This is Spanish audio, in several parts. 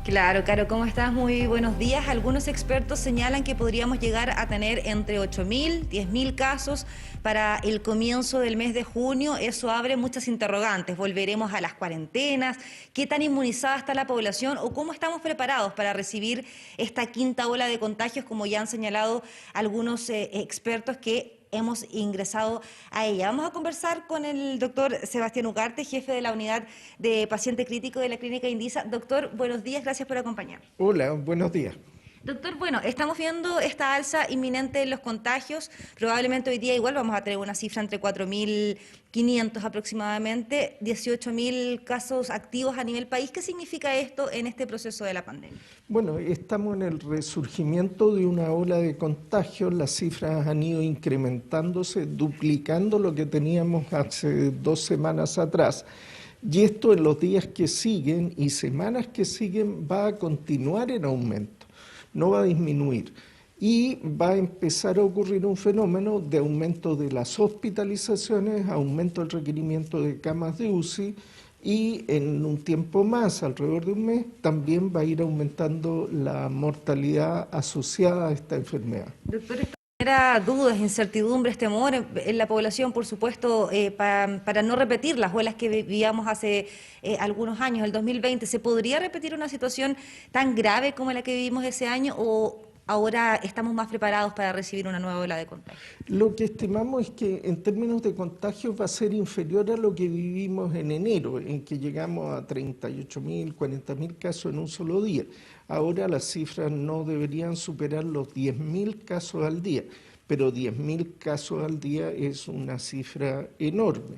Claro, Caro, ¿cómo estás? Muy buenos días. Algunos expertos señalan que podríamos llegar a tener entre 8.000, 10.000 casos para el comienzo del mes de junio. Eso abre muchas interrogantes. ¿Volveremos a las cuarentenas? ¿Qué tan inmunizada está la población? ¿O cómo estamos preparados para recibir esta quinta ola de contagios, como ya han señalado algunos expertos que hemos ingresado a ella? Vamos a conversar con el doctor Sebastián Ugarte, jefe de la unidad de paciente crítico de la clínica Indisa. Doctor, buenos días, gracias por acompañarnos. Hola, buenos días. Doctor, bueno, estamos viendo esta alza inminente en los contagios. Probablemente hoy día igual vamos a tener una cifra entre 4.500 aproximadamente, 18.000 casos activos a nivel país. ¿Qué significa esto en este proceso de la pandemia? Bueno, estamos en el resurgimiento de una ola de contagios. Las cifras han ido incrementándose, duplicando lo que teníamos hace 2 semanas atrás. Y esto en los días que siguen y semanas que siguen va a continuar en aumento, no va a disminuir. Y va a empezar a ocurrir un fenómeno de aumento de las hospitalizaciones, aumento del requerimiento de camas de UCI, y en un tiempo más, alrededor de un mes, también va a ir aumentando la mortalidad asociada a esta enfermedad. Doctor, esto genera dudas, incertidumbres, temor en la población, por supuesto, para no repetir las olas que vivíamos hace algunos años, el 2020. ¿Se podría repetir una situación tan grave como la que vivimos ese año o ahora estamos más preparados para recibir una nueva ola de contagio? Lo que estimamos es que en términos de contagios va a ser inferior a lo que vivimos en enero, en que llegamos a 38.000, 40.000 casos en un solo día. Ahora las cifras no deberían superar los 10.000 casos al día, pero 10.000 casos al día es una cifra enorme.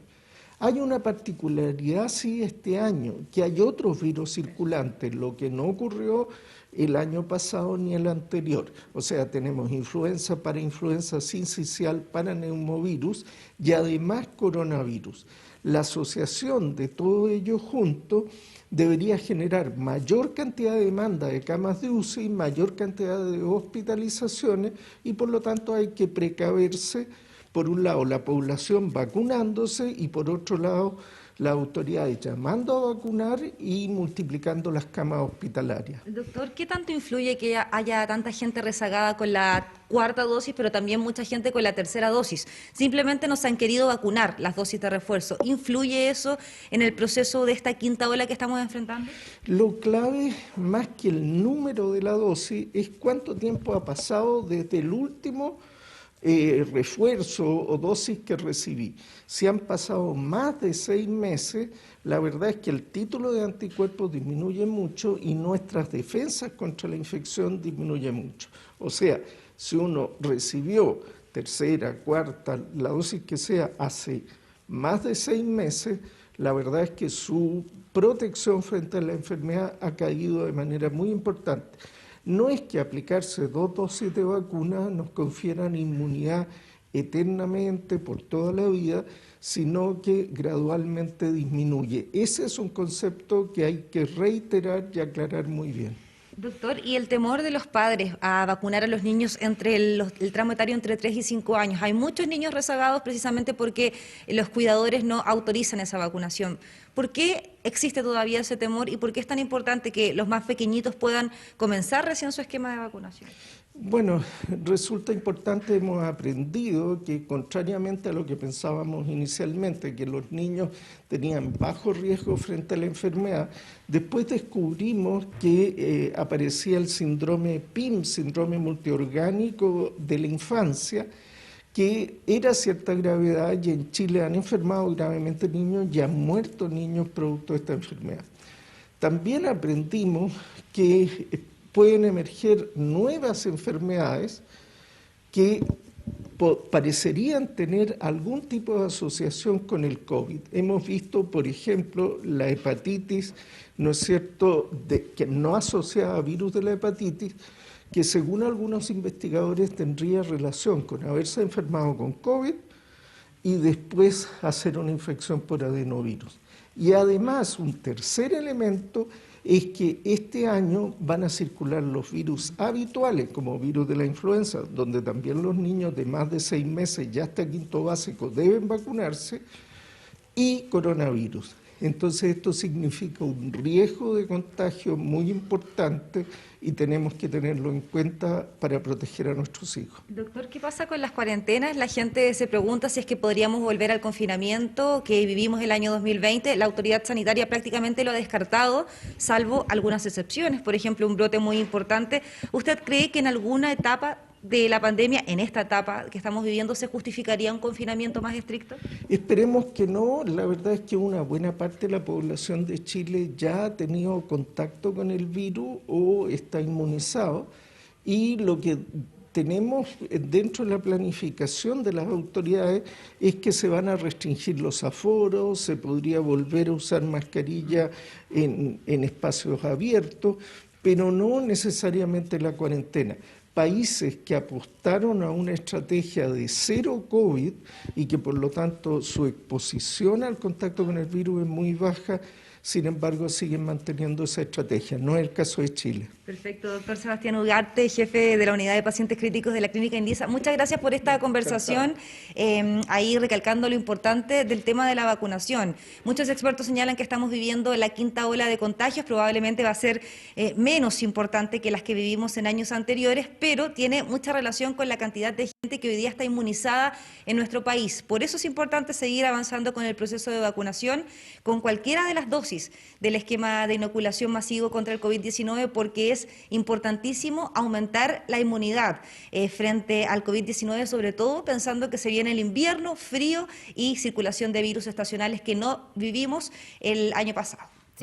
Hay una particularidad, sí, este año, que hay otros virus circulantes, lo que no ocurrió el año pasado ni el anterior. O sea, tenemos influenza, parainfluenza sincicial, paraneumovirus y además coronavirus. La asociación de todo ello junto debería generar mayor cantidad de demanda de camas de UCI, mayor cantidad de hospitalizaciones y por lo tanto hay que precaverse. Por un lado, la población vacunándose y por otro lado, las autoridades llamando a vacunar y multiplicando las camas hospitalarias. Doctor, ¿qué tanto influye que haya tanta gente rezagada con la cuarta dosis, pero también mucha gente con la tercera dosis? Simplemente nos han querido vacunar las dosis de refuerzo. ¿Influye eso en el proceso de esta quinta ola que estamos enfrentando? Lo clave, más que el número de la dosis, es cuánto tiempo ha pasado desde el último refuerzo o dosis que recibí. Si han pasado más de 6 meses, la verdad es que el título de anticuerpos disminuye mucho y nuestras defensas contra la infección disminuyen mucho. O sea, si uno recibió tercera, cuarta, la dosis que sea, hace más de 6 meses, la verdad es que su protección frente a la enfermedad ha caído de manera muy importante. No es que aplicarse 2 dosis de vacuna nos confieran inmunidad eternamente por toda la vida, sino que gradualmente disminuye. Ese es un concepto que hay que reiterar y aclarar muy bien. Doctor, ¿y el temor de los padres a vacunar a los niños entre el tramo etario entre 3 y 5 años? Hay muchos niños rezagados precisamente porque los cuidadores no autorizan esa vacunación. ¿Por qué existe todavía ese temor y por qué es tan importante que los más pequeñitos puedan comenzar recién su esquema de vacunación? Bueno, resulta importante, hemos aprendido que contrariamente a lo que pensábamos inicialmente, que los niños tenían bajo riesgo frente a la enfermedad, después descubrimos que aparecía el síndrome PIM, síndrome multiorgánico de la infancia, que era cierta gravedad y en Chile han enfermado gravemente niños y han muerto niños producto de esta enfermedad. También aprendimos que pueden emerger nuevas enfermedades que parecerían tener algún tipo de asociación con el COVID. Hemos visto, por ejemplo, la hepatitis, ¿no es cierto?, que no asociada a virus de la hepatitis, que según algunos investigadores tendría relación con haberse enfermado con COVID y después hacer una infección por adenovirus. Y además, un tercer elemento es que este año van a circular los virus habituales, como virus de la influenza, donde también los niños de más de 6 meses, ya hasta quinto básico, deben vacunarse, y coronavirus. Entonces esto significa un riesgo de contagio muy importante y tenemos que tenerlo en cuenta para proteger a nuestros hijos. Doctor, ¿qué pasa con las cuarentenas? La gente se pregunta si es que podríamos volver al confinamiento que vivimos el año 2020. La autoridad sanitaria prácticamente lo ha descartado, salvo algunas excepciones, por ejemplo, un brote muy importante. ¿Usted cree que en alguna etapa de la pandemia, en esta etapa que estamos viviendo, se justificaría un confinamiento más estricto? Esperemos que no. La verdad es que una buena parte de la población de Chile ya ha tenido contacto con el virus o está inmunizado, y lo que tenemos dentro de la planificación de las autoridades es que se van a restringir los aforos, se podría volver a usar mascarilla en espacios abiertos, pero no necesariamente la cuarentena. Países que apostaron a una estrategia de cero COVID y que por lo tanto su exposición al contacto con el virus es muy baja, sin embargo siguen manteniendo esa estrategia. No es el caso de Chile. Perfecto, doctor Sebastián Ugarte, jefe de la Unidad de Pacientes Críticos de la Clínica Indisa. Muchas gracias por esta conversación, ahí recalcando lo importante del tema de la vacunación. Muchos expertos señalan que estamos viviendo la quinta ola de contagios, probablemente va a ser menos importante que las que vivimos en años anteriores, pero tiene mucha relación con la cantidad de gente que hoy día está inmunizada en nuestro país. Por eso es importante seguir avanzando con el proceso de vacunación, con cualquiera de las dosis del esquema de inoculación masivo contra el COVID-19, porque es importantísimo aumentar la inmunidad frente al COVID-19, sobre todo pensando que se viene el invierno, frío y circulación de virus estacionales que no vivimos el año pasado.